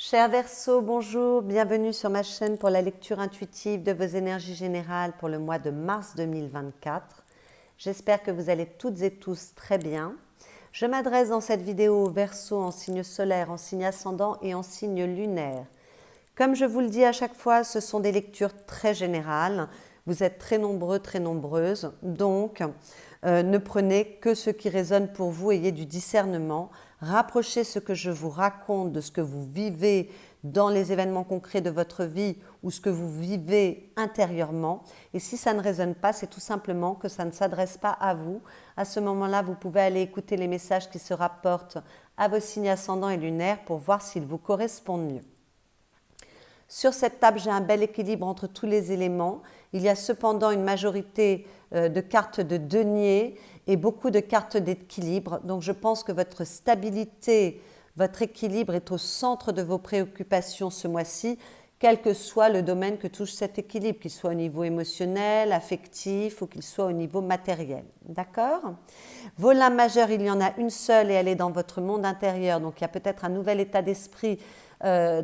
Cher Verseau, bonjour, bienvenue sur ma chaîne pour la lecture intuitive de vos énergies générales pour le mois de mars 2024. J'espère que vous allez toutes et tous très bien. Je m'adresse dans cette vidéo aux Verseaux en signe solaire, en signe ascendant et en signe lunaire. Comme je vous le dis à chaque fois, ce sont des lectures très générales. Vous êtes très nombreux, très nombreuses, donc ne prenez que ce qui résonne pour vous, ayez du discernement. Rapprochez ce que je vous raconte de ce que vous vivez dans les événements concrets de votre vie ou ce que vous vivez intérieurement. Et si ça ne résonne pas, c'est tout simplement que ça ne s'adresse pas à vous. À ce moment-là, vous pouvez aller écouter les messages qui se rapportent à vos signes ascendants et lunaires pour voir s'ils vous correspondent mieux. Sur cette table, j'ai un bel équilibre entre tous les éléments. Il y a cependant une majorité de cartes de denier et beaucoup de cartes d'équilibre. Donc je pense que votre stabilité, votre équilibre est au centre de vos préoccupations ce mois-ci, quel que soit le domaine que touche cet équilibre, qu'il soit au niveau émotionnel, affectif ou qu'il soit au niveau matériel. D'accord ? Vos lames majeures, il y en a une seule et elle est dans votre monde intérieur. Donc il y a peut-être un nouvel état d'esprit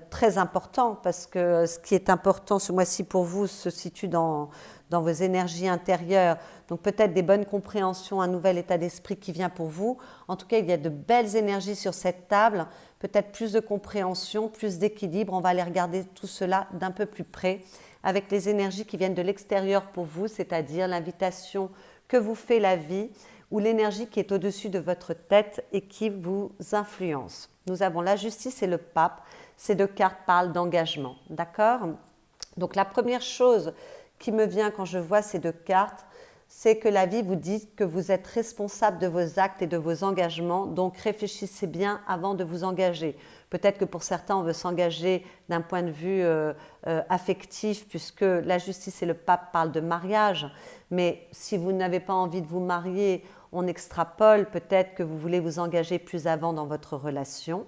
très important, parce que ce qui est important ce mois-ci pour vous se situe dans vos énergies intérieures. Donc peut-être des bonnes compréhensions, un nouvel état d'esprit qui vient pour vous. En tout cas, il y a de belles énergies sur cette table, peut-être plus de compréhension, plus d'équilibre. On va aller regarder tout cela d'un peu plus près avec les énergies qui viennent de l'extérieur pour vous, c'est-à-dire l'invitation que vous fait la vie ou l'énergie qui est au-dessus de votre tête et qui vous influence. Nous avons la justice et le pape. Ces deux cartes parlent d'engagement, d'accord ? Donc la première chose qui me vient quand je vois ces deux cartes, c'est que la vie vous dit que vous êtes responsable de vos actes et de vos engagements, donc réfléchissez bien avant de vous engager. Peut-être que pour certains, on veut s'engager d'un point de vue affectif, puisque la justice et le pape parlent de mariage, mais si vous n'avez pas envie de vous marier, on extrapole, peut-être que vous voulez vous engager plus avant dans votre relation.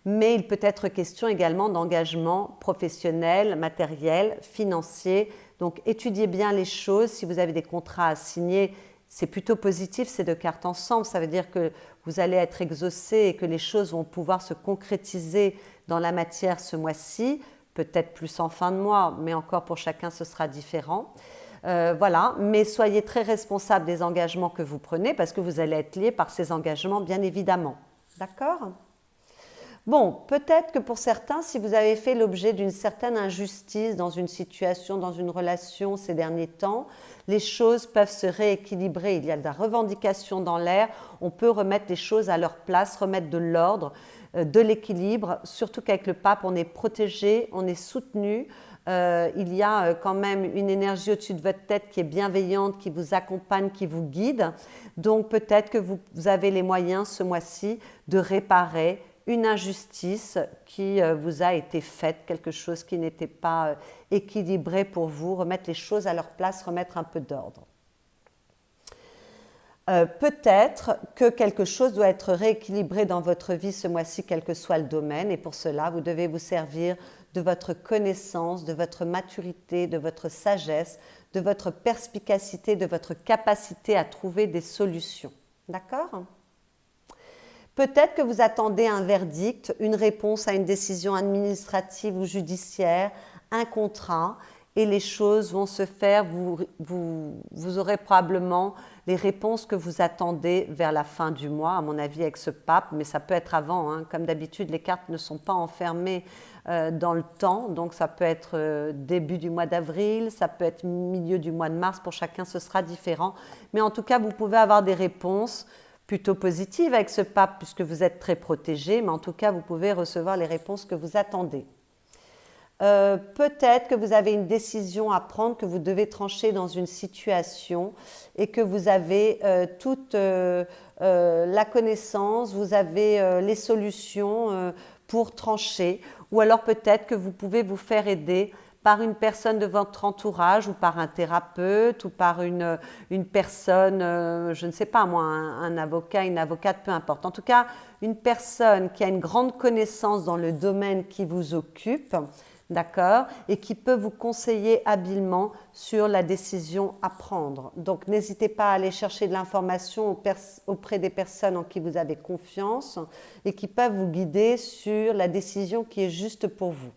Mais il peut être question également d'engagement professionnel, matériel, financier. Donc étudiez bien les choses. Si vous avez des contrats à signer, c'est plutôt positif ces deux cartes ensemble. Ça veut dire que vous allez être exaucé et que les choses vont pouvoir se concrétiser dans la matière ce mois-ci. Peut-être plus en fin de mois, mais encore pour chacun ce sera différent. Voilà, mais soyez très responsable des engagements que vous prenez parce que vous allez être lié par ces engagements bien évidemment. D'accord ? Bon, peut-être que pour certains, si vous avez fait l'objet d'une certaine injustice dans une situation, dans une relation ces derniers temps, les choses peuvent se rééquilibrer. Il y a de la revendication dans l'air, on peut remettre les choses à leur place, remettre de l'ordre, de l'équilibre, surtout qu'avec le pape, on est protégé, on est soutenu. Il y a quand même une énergie au-dessus de votre tête qui est bienveillante, qui vous accompagne, qui vous guide. Donc peut-être que vous avez les moyens ce mois-ci de réparer une injustice qui vous a été faite, quelque chose qui n'était pas équilibré pour vous, remettre les choses à leur place, remettre un peu d'ordre. Peut-être que quelque chose doit être rééquilibré dans votre vie ce mois-ci, quel que soit le domaine, et pour cela, vous devez vous servir de votre connaissance, de votre maturité, de votre sagesse, de votre perspicacité, de votre capacité à trouver des solutions. D'accord ? Peut-être que vous attendez un verdict, une réponse à une décision administrative ou judiciaire, un contrat, et les choses vont se faire. Vous aurez probablement les réponses que vous attendez vers la fin du mois, à mon avis, avec ce pape, mais ça peut être avant. Hein. Comme d'habitude, les cartes ne sont pas enfermées dans le temps, donc ça peut être début du mois d'avril, ça peut être milieu du mois de mars, pour chacun ce sera différent. Mais en tout cas, vous pouvez avoir des réponses plutôt positive avec ce pape puisque vous êtes très protégé, mais en tout cas, vous pouvez recevoir les réponses que vous attendez. Peut-être que vous avez une décision à prendre, que vous devez trancher dans une situation et que vous avez toute la connaissance, vous avez les solutions pour trancher, ou alors peut-être que vous pouvez vous faire aider par une personne de votre entourage ou par un thérapeute ou par une personne, je ne sais pas moi, un avocat, une avocate, peu importe. En tout cas, une personne qui a une grande connaissance dans le domaine qui vous occupe, d'accord, et qui peut vous conseiller habilement sur la décision à prendre. Donc n'hésitez pas à aller chercher de l'information auprès des personnes en qui vous avez confiance et qui peuvent vous guider sur la décision qui est juste pour vous.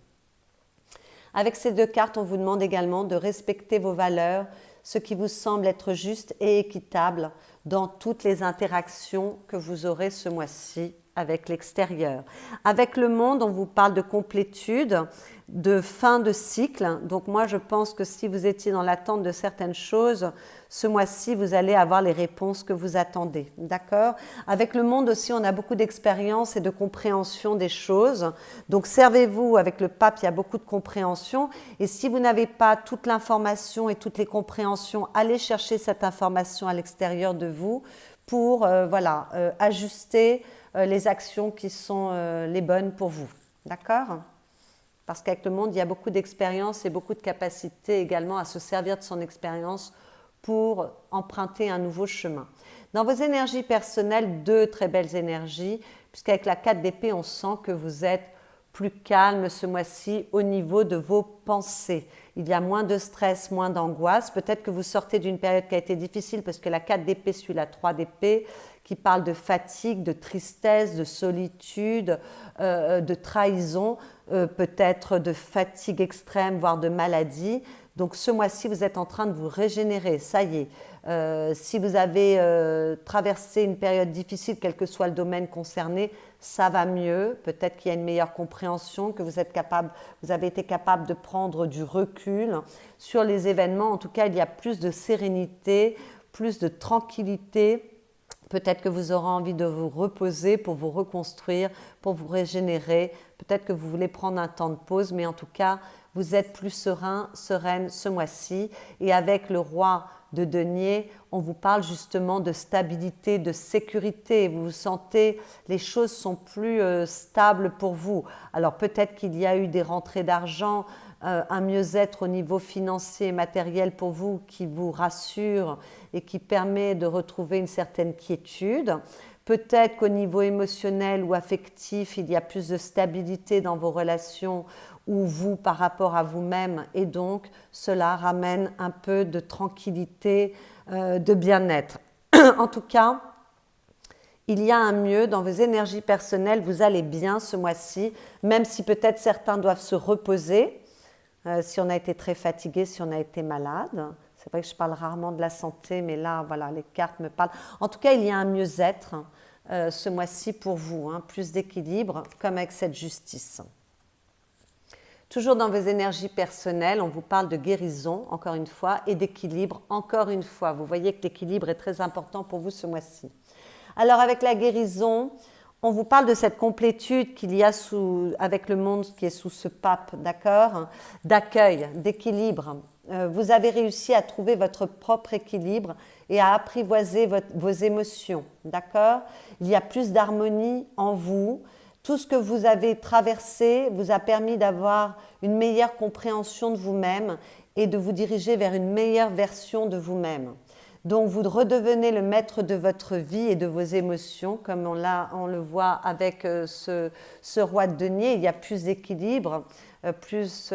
Avec ces deux cartes, on vous demande également de respecter vos valeurs, ce qui vous semble être juste et équitable dans toutes les interactions que vous aurez ce mois-ci avec l'extérieur. Avec le monde, on vous parle de complétude, de fin de cycle. Donc moi, je pense que si vous étiez dans l'attente de certaines choses, ce mois-ci, vous allez avoir les réponses que vous attendez. D'accord ? Avec le monde aussi, on a beaucoup d'expérience et de compréhension des choses. Donc servez-vous, avec le pape, il y a beaucoup de compréhension. Et si vous n'avez pas toute l'information et toutes les compréhensions, allez chercher cette information à l'extérieur de vous pour ajuster les actions qui sont les bonnes pour vous. D'accord ? Parce qu'avec le monde, il y a beaucoup d'expérience et beaucoup de capacité également à se servir de son expérience pour emprunter un nouveau chemin. Dans vos énergies personnelles, deux très belles énergies, puisqu'avec la 4 d'épée, on sent que vous êtes plus calme ce mois-ci au niveau de vos pensées. Il y a moins de stress, moins d'angoisse. Peut-être que vous sortez d'une période qui a été difficile parce que la 4 d'épée suit la 3 d'épée qui parle de fatigue, de tristesse, de solitude, de trahison, peut-être de fatigue extrême, voire de maladie. Donc ce mois-ci, vous êtes en train de vous régénérer, ça y est. Si vous avez traversé une période difficile, quel que soit le domaine concerné, ça va mieux. Peut-être qu'il y a une meilleure compréhension, que vous avez été capable de prendre du recul sur les événements. En tout cas, il y a plus de sérénité, plus de tranquillité. Peut-être que vous aurez envie de vous reposer pour vous reconstruire, pour vous régénérer. Peut-être que vous voulez prendre un temps de pause, mais en tout cas, vous êtes plus serein, sereine ce mois-ci. Et avec le roi de denier, on vous parle justement de stabilité, de sécurité. Vous vous sentez, les choses sont plus stables pour vous. Alors peut-être qu'il y a eu des rentrées d'argent, un mieux-être au niveau financier et matériel pour vous qui vous rassure et qui permet de retrouver une certaine quiétude. Peut-être qu'au niveau émotionnel ou affectif, il y a plus de stabilité dans vos relations ou vous par rapport à vous-même et donc cela ramène un peu de tranquillité, de bien-être. En tout cas, il y a un mieux dans vos énergies personnelles, vous allez bien ce mois-ci, même si peut-être certains doivent se reposer, si on a été très fatigué, si on a été malade. C'est vrai que je parle rarement de la santé, mais là, voilà, les cartes me parlent. En tout cas, il y a un mieux-être ce mois-ci pour vous, plus d'équilibre, comme avec cette justice. Toujours dans vos énergies personnelles, on vous parle de guérison, encore une fois, et d'équilibre, encore une fois. Vous voyez que l'équilibre est très important pour vous ce mois-ci. Alors, avec la guérison, on vous parle de cette complétude qu'il y a avec le monde qui est sous ce pape, d'accord ? D'accueil, d'équilibre. Vous avez réussi à trouver votre propre équilibre et à apprivoiser vos émotions, d'accord ? Il y a plus d'harmonie en vous. Tout ce que vous avez traversé vous a permis d'avoir une meilleure compréhension de vous-même et de vous diriger vers une meilleure version de vous-même. Donc, vous redevenez le maître de votre vie et de vos émotions, comme on le voit avec ce roi de denier. Il y a plus d'équilibre, plus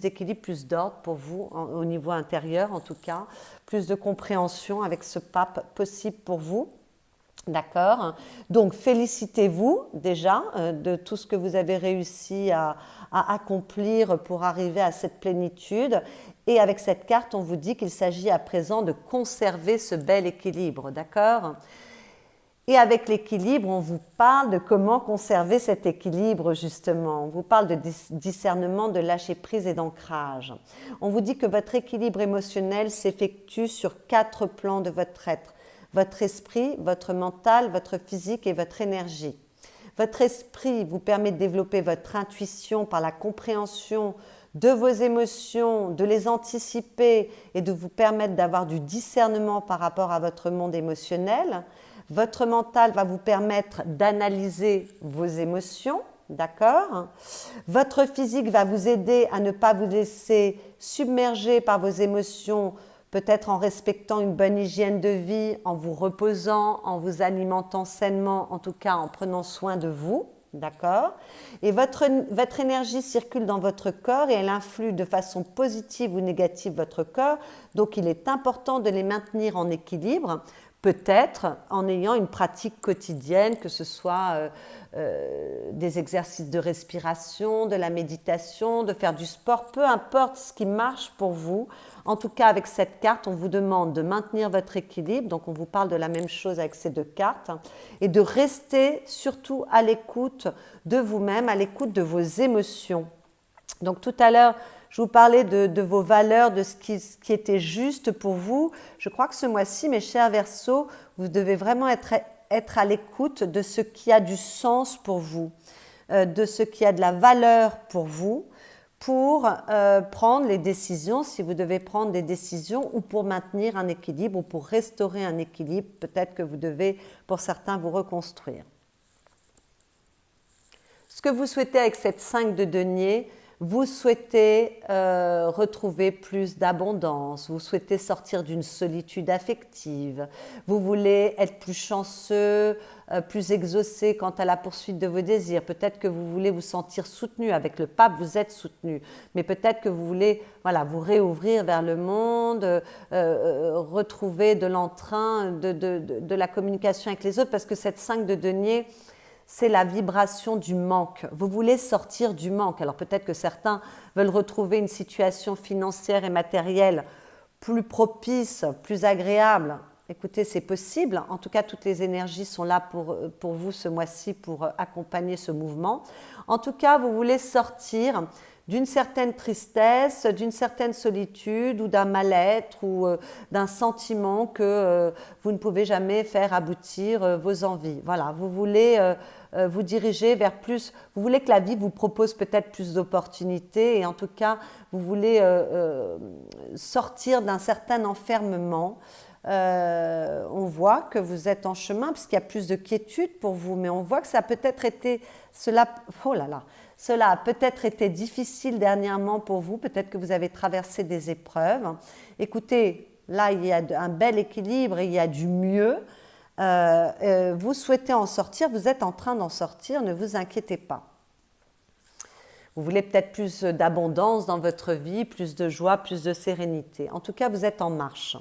d'équilibre, plus d'ordre pour vous au niveau intérieur en tout cas, plus de compréhension avec ce pape possible pour vous. D'accord ? Donc, félicitez-vous déjà de tout ce que vous avez réussi à accomplir pour arriver à cette plénitude. Et avec cette carte, on vous dit qu'il s'agit à présent de conserver ce bel équilibre. D'accord ? Et avec l'équilibre, on vous parle de comment conserver cet équilibre justement. On vous parle de discernement, de lâcher prise et d'ancrage. On vous dit que votre équilibre émotionnel s'effectue sur 4 plans de votre être. Votre esprit, votre mental, votre physique et votre énergie. Votre esprit vous permet de développer votre intuition par la compréhension de vos émotions, de les anticiper et de vous permettre d'avoir du discernement par rapport à votre monde émotionnel. Votre mental va vous permettre d'analyser vos émotions, d'accord ? Votre physique va vous aider à ne pas vous laisser submerger par vos émotions, peut-être en respectant une bonne hygiène de vie, en vous reposant, en vous alimentant sainement, en tout cas en prenant soin de vous, D'accord? Et votre énergie circule dans votre corps et elle influe de façon positive ou négative votre corps. Donc, il est important de les maintenir en équilibre, peut-être en ayant une pratique quotidienne, que ce soit des exercices de respiration, de la méditation, de faire du sport, peu importe ce qui marche pour vous. En tout cas, avec cette carte, on vous demande de maintenir votre équilibre, donc on vous parle de la même chose avec ces deux cartes, et de rester surtout à l'écoute de vous-même, à l'écoute de vos émotions. Donc tout à l'heure, je vous parlais de vos valeurs, de ce qui était juste pour vous. Je crois que ce mois-ci, mes chers Verseaux, vous devez vraiment être à l'écoute de ce qui a du sens pour vous, de ce qui a de la valeur pour vous, pour prendre les décisions, si vous devez prendre des décisions, ou pour maintenir un équilibre, ou pour restaurer un équilibre. Peut-être que vous devez, pour certains, vous reconstruire. Ce que vous souhaitez avec cette 5 de denier, vous souhaitez retrouver plus d'abondance, vous souhaitez sortir d'une solitude affective, vous voulez être plus chanceux, plus exaucé quant à la poursuite de vos désirs. Peut-être que vous voulez vous sentir soutenu. Avec le pape, vous êtes soutenu. Mais peut-être que vous voulez vous réouvrir vers le monde, retrouver de l'entrain, de la communication avec les autres, parce que cette 5 de denier, c'est la vibration du manque. Vous voulez sortir du manque. Alors peut-être que certains veulent retrouver une situation financière et matérielle plus propice, plus agréable. Écoutez, c'est possible. En tout cas, toutes les énergies sont là pour vous ce mois-ci pour accompagner ce mouvement. En tout cas, vous voulez sortir d'une certaine tristesse, d'une certaine solitude ou d'un mal-être ou d'un sentiment que vous ne pouvez jamais faire aboutir vos envies. Voilà, vous voulez vous diriger vers plus, vous voulez que la vie vous propose peut-être plus d'opportunités et en tout cas, vous voulez sortir d'un certain enfermement. On voit que vous êtes en chemin puisqu'il y a plus de quiétude pour vous, mais on voit que ça a peut-être été, cela a peut-être été difficile dernièrement pour vous, peut-être que vous avez traversé des épreuves. Écoutez, là il y a un bel équilibre et il y a du mieux. Vous souhaitez en sortir, vous êtes en train d'en sortir, ne vous inquiétez pas. Vous voulez peut-être plus d'abondance dans votre vie, plus de joie, plus de sérénité. En tout cas, vous êtes en marche.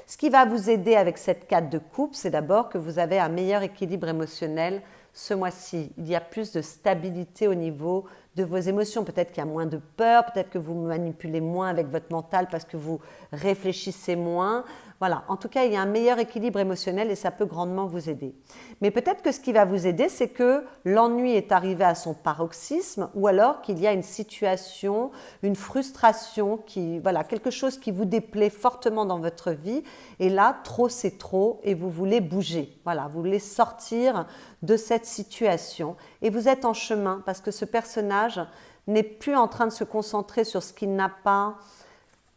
Ce qui va vous aider avec cette 4 de coupe, c'est d'abord que vous avez un meilleur équilibre émotionnel ce mois-ci. Il y a plus de stabilité au niveau de vos émotions. Peut-être qu'il y a moins de peur, peut-être que vous manipulez moins avec votre mental parce que vous réfléchissez moins. Voilà, en tout cas, il y a un meilleur équilibre émotionnel et ça peut grandement vous aider. Mais peut-être que ce qui va vous aider, c'est que l'ennui est arrivé à son paroxysme ou alors qu'il y a une situation, une frustration, quelque chose qui vous déplaît fortement dans votre vie. Et là, trop, c'est trop et vous voulez bouger. Voilà, vous voulez sortir de cette situation et vous êtes en chemin parce que ce personnage n'est plus en train de se concentrer sur ce qu'il n'a pas,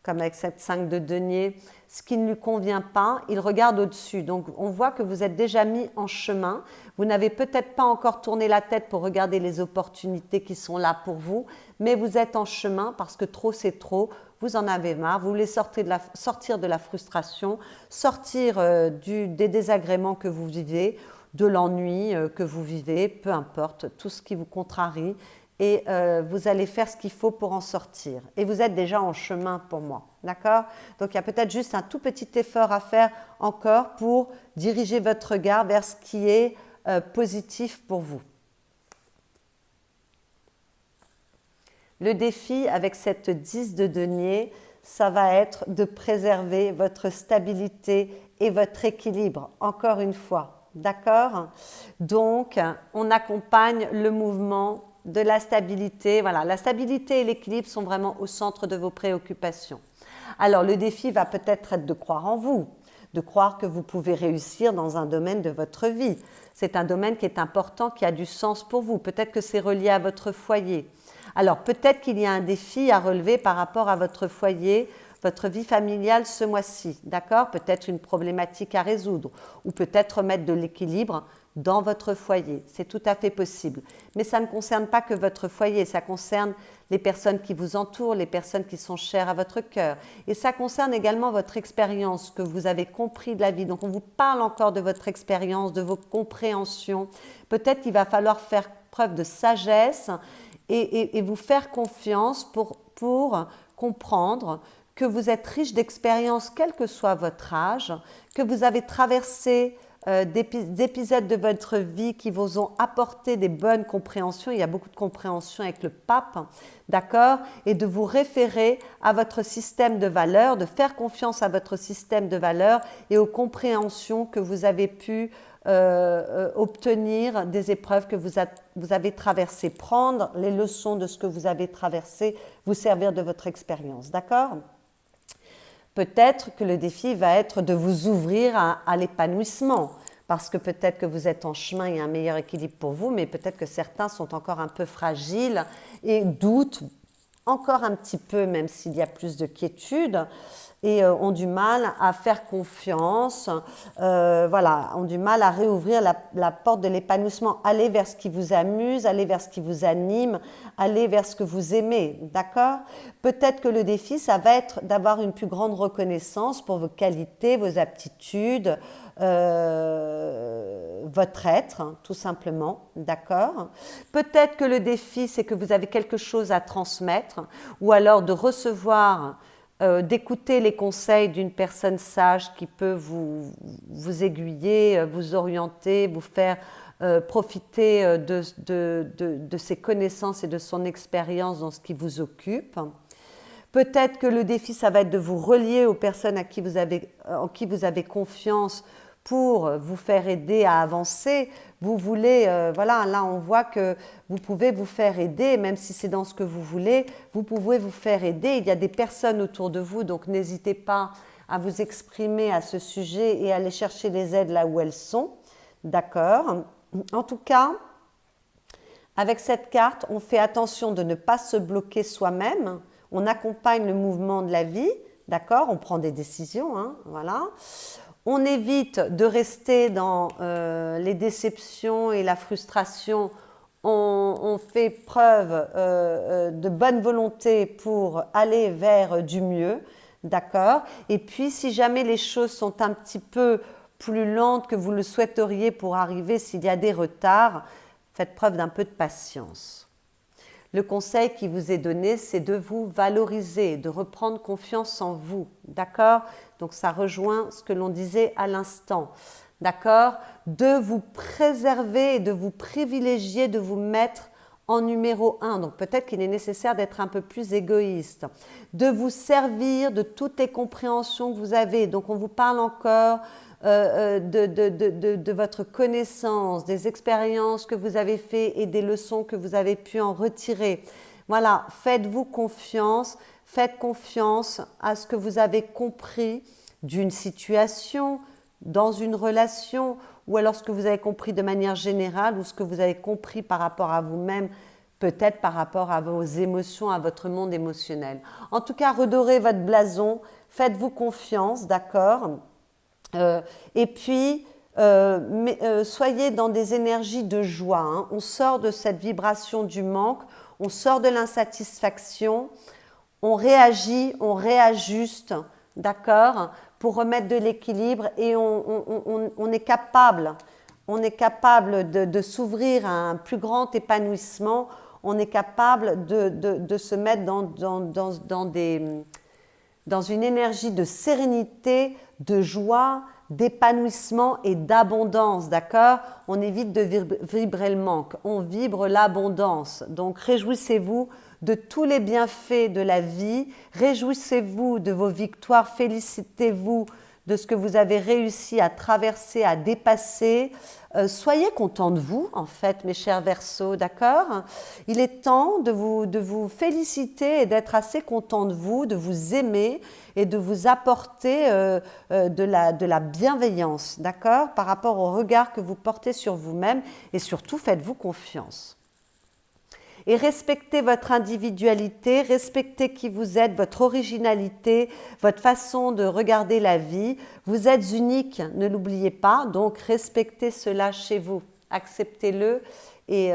comme avec cette 5 de denier, ce qui ne lui convient pas, il regarde au-dessus. Donc on voit que vous êtes déjà mis en chemin. Vous n'avez peut-être pas encore tourné la tête pour regarder les opportunités qui sont là pour vous, mais vous êtes en chemin parce que trop c'est trop, vous en avez marre, vous voulez sortir de la frustration, sortir des désagréments que vous vivez, de l'ennui que vous vivez, peu importe, tout ce qui vous contrarie. Et vous allez faire ce qu'il faut pour en sortir. Et vous êtes déjà en chemin pour moi, d'accord? Donc il y a peut-être juste un tout petit effort à faire encore pour diriger votre regard vers ce qui est positif pour vous. Le défi avec cette 10 de denier, ça va être de préserver votre stabilité et votre équilibre, encore une fois, d'accord? Donc on accompagne le mouvement de la stabilité. Voilà, la stabilité et l'équilibre sont vraiment au centre de vos préoccupations. Alors, le défi va peut-être être de croire en vous, de croire que vous pouvez réussir dans un domaine de votre vie. C'est un domaine qui est important, qui a du sens pour vous. Peut-être que c'est relié à votre foyer. Alors, peut-être qu'il y a un défi à relever par rapport à votre foyer, votre vie familiale ce mois-ci, d'accord? Peut-être une problématique à résoudre ou peut-être remettre de l'équilibre dans votre foyer. C'est tout à fait possible. Mais ça ne concerne pas que votre foyer, ça concerne les personnes qui vous entourent, les personnes qui sont chères à votre cœur. Et ça concerne également votre expérience, que vous avez compris de la vie. Donc on vous parle encore de votre expérience, de vos compréhensions. Peut-être qu'il va falloir faire preuve de sagesse et vous faire confiance pour comprendre que vous êtes riche d'expérience, quel que soit votre âge, que vous avez traversé des épisodes de votre vie qui vous ont apporté des bonnes compréhensions. Il y a beaucoup de compréhension avec le pape, d'accord? Et de vous référer à votre système de valeurs, de faire confiance à votre système de valeurs et aux compréhensions que vous avez pu obtenir des épreuves que vous avez traversées. Prendre les leçons de ce que vous avez traversé, vous servir de votre expérience, d'accord? Peut-être que le défi va être de vous ouvrir à l'épanouissement, parce que peut-être que vous êtes en chemin, il y a un meilleur équilibre pour vous, mais peut-être que certains sont encore un peu fragiles et doutent encore un petit peu, même s'il y a plus de quiétude, et ont du mal à faire confiance, voilà, ont du mal à réouvrir la porte de l'épanouissement. Allez vers ce qui vous amuse, allez vers ce qui vous anime, allez vers ce que vous aimez, d'accord? Peut-être que le défi, ça va être d'avoir une plus grande reconnaissance pour vos qualités, vos aptitudes, votre être, hein, tout simplement, d'accord? Peut-être que le défi, c'est que vous avez quelque chose à transmettre, ou alors de recevoir, d'écouter les conseils d'une personne sage qui peut vous aiguiller, vous orienter, vous faire profiter de ses connaissances et de son expérience dans ce qui vous occupe. Peut-être que le défi, ça va être de vous relier aux personnes en qui vous avez confiance pour vous faire aider à avancer. Vous voulez, voilà, là on voit que vous pouvez vous faire aider, même si c'est dans ce que vous voulez, vous pouvez vous faire aider. Il y a des personnes autour de vous, donc n'hésitez pas à vous exprimer à ce sujet et à aller chercher les aides là où elles sont, d'accord? En tout cas, avec cette carte, on fait attention de ne pas se bloquer soi-même, on accompagne le mouvement de la vie, d'accord? On prend des décisions, hein, voilà. On évite de rester dans les déceptions et la frustration. On fait preuve de bonne volonté pour aller vers du mieux, d'accord? Et puis, si jamais les choses sont un petit peu plus lentes que vous le souhaiteriez pour arriver, s'il y a des retards, faites preuve d'un peu de patience. Le conseil qui vous est donné, c'est de vous valoriser, de reprendre confiance en vous, d'accord? Donc ça rejoint ce que l'on disait à l'instant, d'accord? De vous préserver et de vous privilégier, de vous mettre en numéro 1. Donc peut-être qu'il est nécessaire d'être un peu plus égoïste, de vous servir de toutes les compréhensions que vous avez. Donc on vous parle encore de votre connaissance, des expériences que vous avez faites et des leçons que vous avez pu en retirer. Voilà, faites-vous confiance, faites confiance à ce que vous avez compris d'une situation, dans une relation, ou alors ce que vous avez compris de manière générale, ou ce que vous avez compris par rapport à vous-même, peut-être par rapport à vos émotions, à votre monde émotionnel. En tout cas, redorez votre blason, faites-vous confiance, d'accord ? Et puis, soyez dans des énergies de joie, hein. On sort de cette vibration du manque, on sort de l'insatisfaction, on réagit, on réajuste, d'accord, pour remettre de l'équilibre et on est capable de s'ouvrir à un plus grand épanouissement, on est capable de se mettre dans une énergie de sérénité, de joie, d'épanouissement et d'abondance, d'accord? On évite de vibrer le manque, on vibre l'abondance. Donc réjouissez-vous de tous les bienfaits de la vie, réjouissez-vous de vos victoires, félicitez-vous de ce que vous avez réussi à traverser, à dépasser. Soyez contents de vous, en fait, mes chers Verseaux, d'accord? Il est temps de vous féliciter et d'être assez content de vous aimer et de vous apporter de la bienveillance, d'accord? Par rapport au regard que vous portez sur vous-même et surtout, faites-vous confiance. Et respectez votre individualité, respectez qui vous êtes, votre originalité, votre façon de regarder la vie. Vous êtes unique, ne l'oubliez pas, donc respectez cela chez vous. Acceptez-le et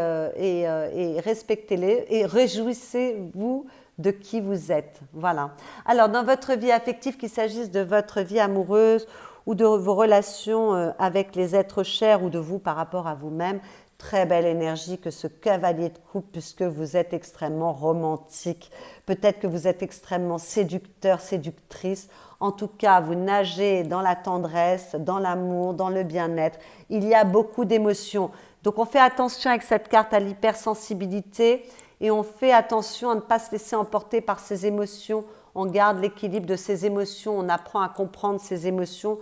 respectez-le et réjouissez-vous de qui vous êtes. Voilà. Alors, dans votre vie affective, qu'il s'agisse de votre vie amoureuse ou de vos relations avec les êtres chers ou de vous par rapport à vous-même, très belle énergie que ce cavalier de coupe, puisque vous êtes extrêmement romantique. Peut-être que vous êtes extrêmement séducteur, séductrice. En tout cas, vous nagez dans la tendresse, dans l'amour, dans le bien-être. Il y a beaucoup d'émotions. Donc on fait attention avec cette carte à l'hypersensibilité et on fait attention à ne pas se laisser emporter par ces émotions. On garde l'équilibre de ces émotions, on apprend à comprendre ces émotions.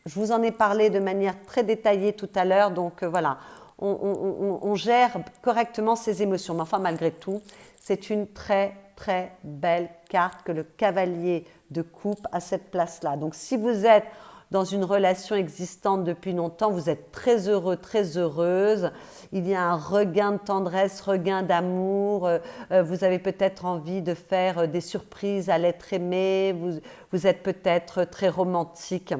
Je vous en ai parlé de manière très détaillée tout à l'heure, donc voilà, on gère correctement ces émotions. Mais enfin, malgré tout, c'est une très très belle carte que le cavalier de coupe à cette place-là. Donc si vous êtes dans une relation existante depuis longtemps, vous êtes très heureux, très heureuse, il y a un regain de tendresse, regain d'amour, vous avez peut-être envie de faire des surprises à l'être aimé, vous êtes peut-être très romantique.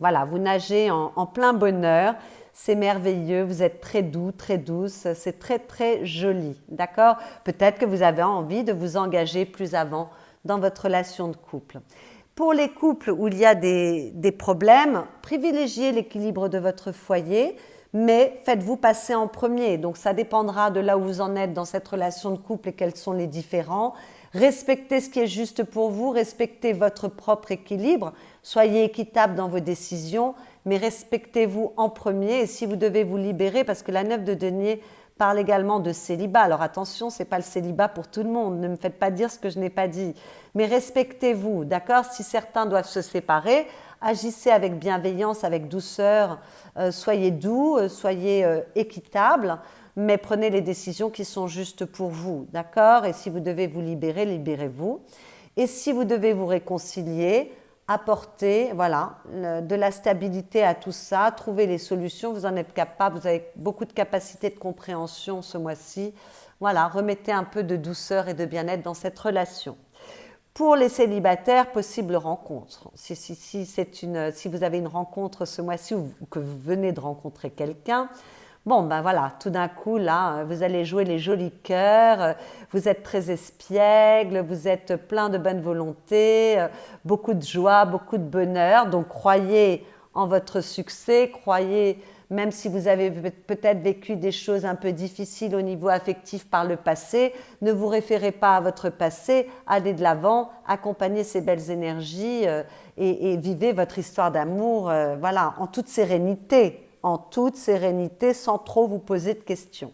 Voilà, vous nagez en plein bonheur, c'est merveilleux, vous êtes très doux, très douce, c'est très très joli, d'accord? Peut-être que vous avez envie de vous engager plus avant dans votre relation de couple. Pour les couples où il y a des problèmes, privilégiez l'équilibre de votre foyer, mais faites-vous passer en premier. Donc ça dépendra de là où vous en êtes dans cette relation de couple et quels sont les différends. Respectez ce qui est juste pour vous, respectez votre propre équilibre, soyez équitable dans vos décisions, mais respectez-vous en premier. Et si vous devez vous libérer, parce que la 9 de denier parle également de célibat. Alors attention, ce n'est pas le célibat pour tout le monde, ne me faites pas dire ce que je n'ai pas dit. Mais respectez-vous, d'accord? Si certains doivent se séparer, agissez avec bienveillance, avec douceur, soyez doux, soyez équitable, mais prenez les décisions qui sont justes pour vous, d'accord? Et si vous devez vous libérer, libérez-vous. Et si vous devez vous réconcilier, apporter voilà, de la stabilité à tout ça, trouver les solutions, vous en êtes capable, vous avez beaucoup de capacité de compréhension ce mois-ci. Voilà, remettez un peu de douceur et de bien-être dans cette relation. Pour les célibataires, possible rencontre. Si vous avez une rencontre ce mois-ci ou que vous venez de rencontrer quelqu'un, bon, ben voilà, tout d'un coup, là, vous allez jouer les jolis cœurs, vous êtes très espiègle, vous êtes plein de bonne volonté, beaucoup de joie, beaucoup de bonheur. Donc, croyez en votre succès, croyez, même si vous avez peut-être vécu des choses un peu difficiles au niveau affectif par le passé, ne vous référez pas à votre passé, allez de l'avant, accompagnez ces belles énergies et vivez votre histoire d'amour, voilà, en toute sérénité. En toute sérénité, sans trop vous poser de questions.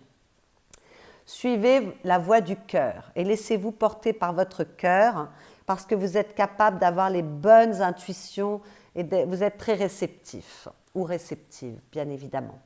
Suivez la voie du cœur et laissez-vous porter par votre cœur parce que vous êtes capable d'avoir les bonnes intuitions et vous êtes très réceptif ou réceptive, bien évidemment.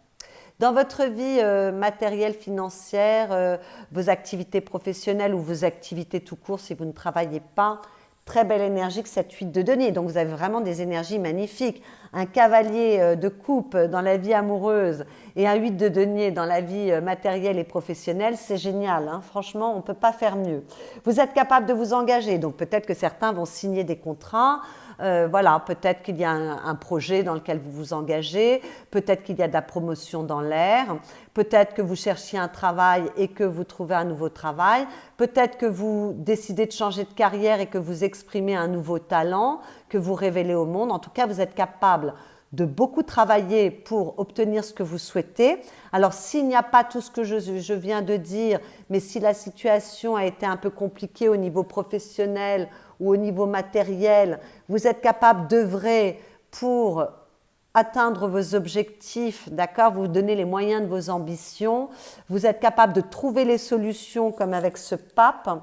Dans votre vie matérielle, financière, vos activités professionnelles ou vos activités tout court, si vous ne travaillez pas, très belle énergie que cette 8 de denier. Donc vous avez vraiment des énergies magnifiques. Un cavalier de coupe dans la vie amoureuse et un 8 de denier dans la vie matérielle et professionnelle, c'est génial. Hein. Franchement, on ne peut pas faire mieux. Vous êtes capable de vous engager. Donc peut-être que certains vont signer des contrats. Voilà, peut-être qu'il y a un projet dans lequel vous vous engagez, peut-être qu'il y a de la promotion dans l'air, peut-être que vous cherchiez un travail et que vous trouvez un nouveau travail, peut-être que vous décidez de changer de carrière et que vous exprimez un nouveau talent, que vous révélez au monde. En tout cas, vous êtes capable de beaucoup travailler pour obtenir ce que vous souhaitez. Alors, s'il n'y a pas tout ce que je viens de dire, mais si la situation a été un peu compliquée au niveau professionnel ou au niveau matériel, vous êtes capable d'œuvrer pour atteindre vos objectifs, d'accord? Vous donnez les moyens de vos ambitions. Vous êtes capable de trouver les solutions comme avec ce pape.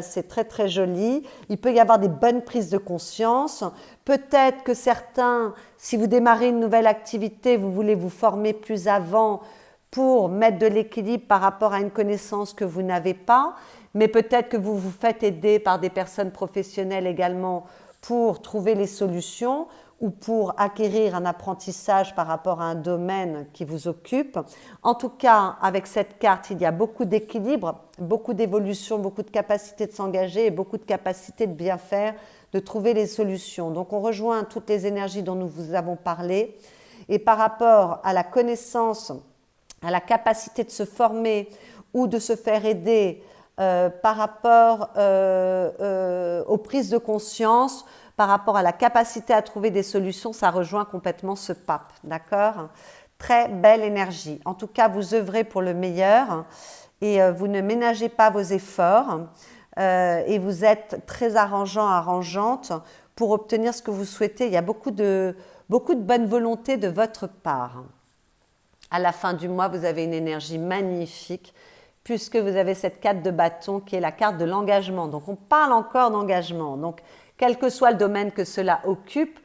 C'est très très joli. Il peut y avoir des bonnes prises de conscience. Peut-être que certains, si vous démarrez une nouvelle activité, vous voulez vous former plus avant pour mettre de l'équilibre par rapport à une connaissance que vous n'avez pas. Mais peut-être que vous vous faites aider par des personnes professionnelles également pour trouver les solutions ou pour acquérir un apprentissage par rapport à un domaine qui vous occupe. En tout cas, avec cette carte, il y a beaucoup d'équilibre, beaucoup d'évolution, beaucoup de capacité de s'engager et beaucoup de capacité de bien faire, de trouver les solutions. Donc on rejoint toutes les énergies dont nous vous avons parlé. Et par rapport à la connaissance, à la capacité de se former ou de se faire aider, par rapport aux prises de conscience, par rapport à la capacité à trouver des solutions, ça rejoint complètement ce pape, d'accord? Très belle énergie. En tout cas, vous œuvrez pour le meilleur et vous ne ménagez pas vos efforts et vous êtes très arrangeant, arrangeante pour obtenir ce que vous souhaitez. Il y a beaucoup de bonne volonté de votre part. À la fin du mois, vous avez une énergie magnifique puisque vous avez cette carte de bâton qui est la carte de l'engagement. Donc, on parle encore d'engagement. Donc, quel que soit le domaine que cela occupe,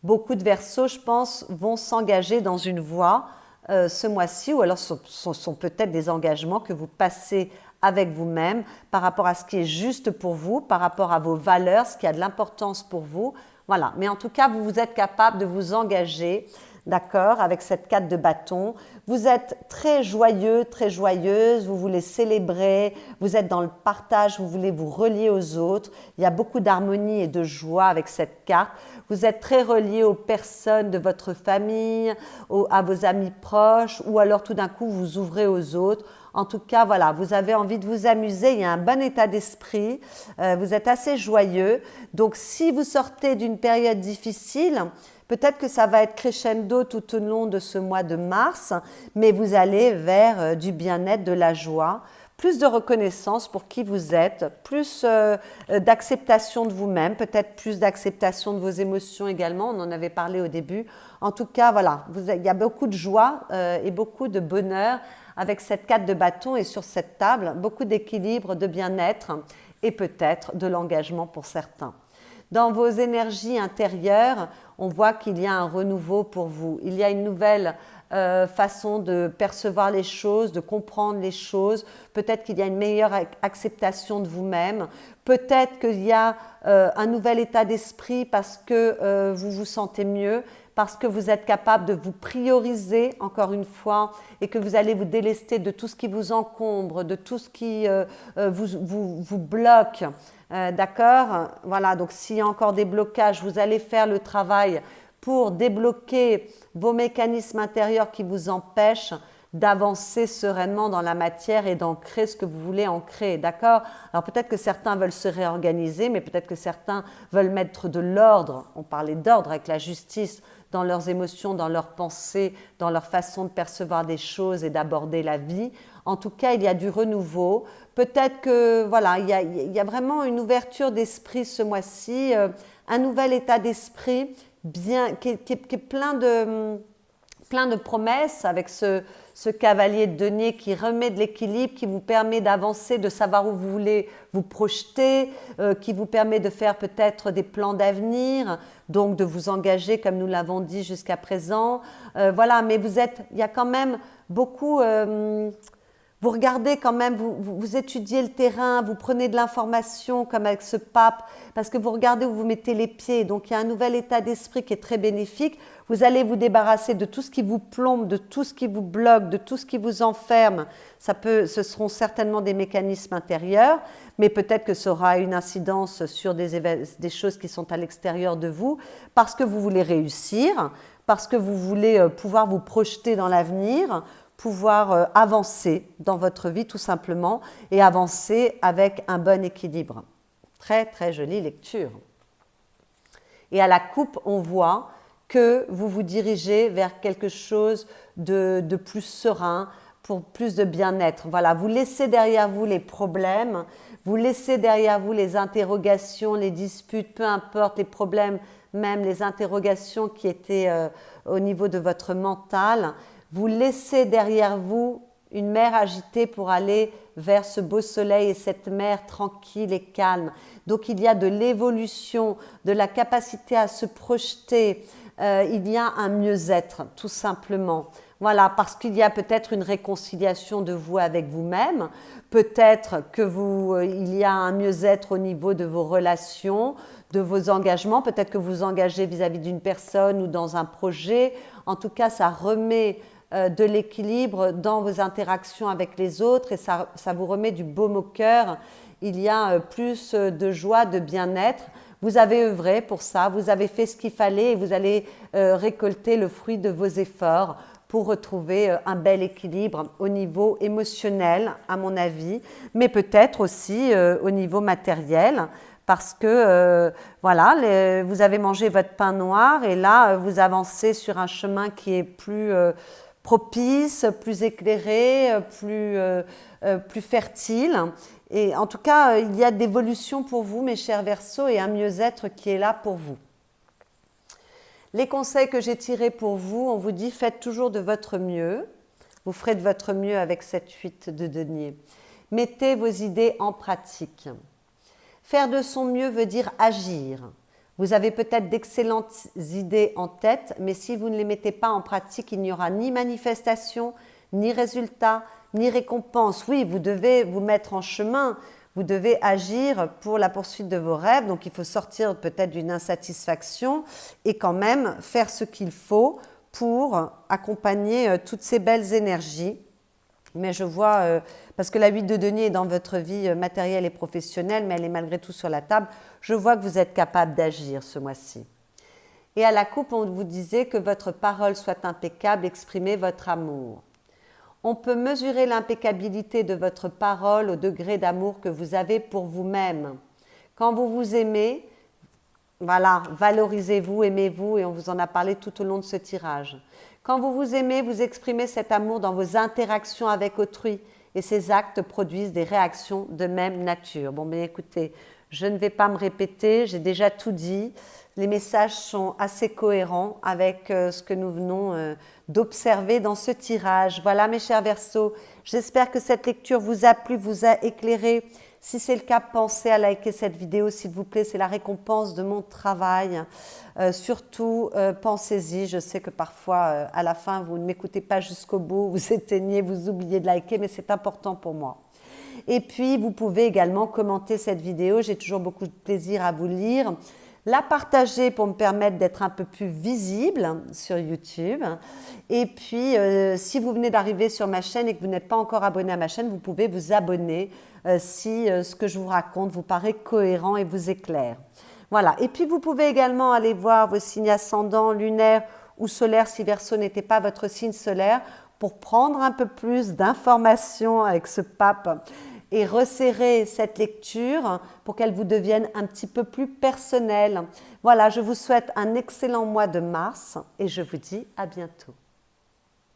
beaucoup de Verseaux, je pense, vont s'engager dans une voie ce mois-ci, ou alors ce sont peut-être des engagements que vous passez avec vous-même par rapport à ce qui est juste pour vous, par rapport à vos valeurs, ce qui a de l'importance pour vous. Voilà, mais en tout cas, vous êtes capable de vous engager, d'accord, avec cette carte de bâton. Vous êtes très joyeux, très joyeuse, vous voulez célébrer, vous êtes dans le partage, vous voulez vous relier aux autres. Il y a beaucoup d'harmonie et de joie avec cette carte. Vous êtes très relié aux personnes de votre famille, à vos amis proches, ou alors tout d'un coup, vous ouvrez aux autres. En tout cas, voilà, vous avez envie de vous amuser, il y a un bon état d'esprit, vous êtes assez joyeux. Donc, si vous sortez d'une période difficile, peut-être que ça va être crescendo tout au long de ce mois de mars, mais vous allez vers du bien-être, de la joie, plus de reconnaissance pour qui vous êtes, plus d'acceptation de vous-même, peut-être plus d'acceptation de vos émotions également, on en avait parlé au début. En tout cas, voilà, il y a beaucoup de joie et beaucoup de bonheur avec cette carte de bâton et sur cette table, beaucoup d'équilibre, de bien-être et peut-être de l'engagement pour certains. Dans vos énergies intérieures, on voit qu'il y a un renouveau pour vous. Il y a une nouvelle façon de percevoir les choses, de comprendre les choses. Peut-être qu'il y a une meilleure acceptation de vous-même. Peut-être qu'il y a un nouvel état d'esprit parce que vous vous sentez mieux, parce que vous êtes capable de vous prioriser, encore une fois, et que vous allez vous délester de tout ce qui vous encombre, de tout ce qui vous bloque. D'accord? Voilà, donc s'il y a encore des blocages, vous allez faire le travail pour débloquer vos mécanismes intérieurs qui vous empêchent d'avancer sereinement dans la matière et d'ancrer ce que vous voulez ancrer, d'accord? Alors peut-être que certains veulent se réorganiser, mais peut-être que certains veulent mettre de l'ordre, on parlait d'ordre avec la justice, dans leurs émotions, dans leurs pensées, dans leur façon de percevoir des choses et d'aborder la vie. En tout cas, il y a du renouveau. Peut-être que, voilà, il y a vraiment une ouverture d'esprit ce mois-ci, un nouvel état d'esprit bien, qui est plein de promesses avec ce cavalier de denier qui remet de l'équilibre, qui vous permet d'avancer, de savoir où vous voulez vous projeter, qui vous permet de faire peut-être des plans d'avenir, donc de vous engager comme nous l'avons dit jusqu'à présent. Voilà, mais il y a quand même beaucoup... vous regardez quand même, vous étudiez le terrain, vous prenez de l'information comme avec ce pape, parce que vous regardez où vous mettez les pieds. Donc il y a un nouvel état d'esprit qui est très bénéfique. Vous allez vous débarrasser de tout ce qui vous plombe, de tout ce qui vous bloque, de tout ce qui vous enferme. Ce seront certainement des mécanismes intérieurs, mais peut-être que ça aura une incidence sur des choses qui sont à l'extérieur de vous, parce que vous voulez réussir, parce que vous voulez pouvoir vous projeter dans l'avenir, pouvoir avancer dans votre vie tout simplement et avancer avec un bon équilibre. Très très jolie lecture. Et à la coupe, on voit que vous vous dirigez vers quelque chose de plus serein, pour plus de bien-être. Voilà, vous laissez derrière vous les problèmes, vous laissez derrière vous les interrogations, les disputes, peu importe les problèmes, même les interrogations qui étaient au niveau de votre mental. Vous laissez derrière vous une mer agitée pour aller vers ce beau soleil et cette mer tranquille et calme. Donc il y a de l'évolution, de la capacité à se projeter, il y a un mieux-être tout simplement. Voilà, parce qu'il y a peut-être une réconciliation de vous avec vous-même, peut-être il y a un mieux-être au niveau de vos relations, de vos engagements, peut-être que vous engagez vis-à-vis d'une personne ou dans un projet. En tout cas, ça remet de l'équilibre dans vos interactions avec les autres et ça vous remet du baume au cœur. Il y a plus de joie, de bien-être. Vous avez œuvré pour ça, vous avez fait ce qu'il fallait et vous allez récolter le fruit de vos efforts pour retrouver un bel équilibre au niveau émotionnel, à mon avis, mais peut-être aussi au niveau matériel, parce que voilà, vous avez mangé votre pain noir et là, vous avancez sur un chemin qui est plus propice, plus éclairé, plus fertile. Et en tout cas, il y a d'évolution pour vous, mes chers Verseaux, et un mieux-être qui est là pour vous. Les conseils que j'ai tirés pour vous, on vous dit faites toujours de votre mieux. Vous ferez de votre mieux avec cette 8 de denier. Mettez vos idées en pratique. Faire de son mieux veut dire agir. Vous avez peut-être d'excellentes idées en tête, mais si vous ne les mettez pas en pratique, il n'y aura ni manifestation, ni résultat, ni récompense. Oui, vous devez vous mettre en chemin, vous devez agir pour la poursuite de vos rêves, donc il faut sortir peut-être d'une insatisfaction et quand même faire ce qu'il faut pour accompagner toutes ces belles énergies. Mais je vois, parce que la 8 de denier est dans votre vie matérielle et professionnelle, mais elle est malgré tout sur la table, je vois que vous êtes capable d'agir ce mois-ci. Et à la coupe, on vous disait que votre parole soit impeccable, exprimez votre amour. On peut mesurer l'impeccabilité de votre parole au degré d'amour que vous avez pour vous-même. Quand vous vous aimez, voilà, valorisez-vous, aimez-vous, et on vous en a parlé tout au long de ce tirage. Quand vous vous aimez, vous exprimez cet amour dans vos interactions avec autrui et ces actes produisent des réactions de même nature. Bon, bien écoutez, je ne vais pas me répéter, j'ai déjà tout dit. Les messages sont assez cohérents avec ce que nous venons d'observer dans ce tirage. Voilà mes chers Verseaux, j'espère que cette lecture vous a plu, vous a éclairé. Si c'est le cas, pensez à liker cette vidéo s'il vous plaît, c'est la récompense de mon travail. Surtout, pensez-y, je sais que parfois à la fin vous ne m'écoutez pas jusqu'au bout, vous éteignez, vous oubliez de liker, mais c'est important pour moi. Et puis vous pouvez également commenter cette vidéo, j'ai toujours beaucoup de plaisir à vous lire. La partager pour me permettre d'être un peu plus visible sur YouTube. Et puis, si vous venez d'arriver sur ma chaîne et que vous n'êtes pas encore abonné à ma chaîne, vous pouvez vous abonner si ce que je vous raconte vous paraît cohérent et vous éclaire. Voilà. Et puis, vous pouvez également aller voir vos signes ascendants, lunaires ou solaires si Verseau n'était pas votre signe solaire pour prendre un peu plus d'informations avec ce pape et resserrer cette lecture pour qu'elle vous devienne un petit peu plus personnelle. Voilà, je vous souhaite un excellent mois de mars et je vous dis à bientôt.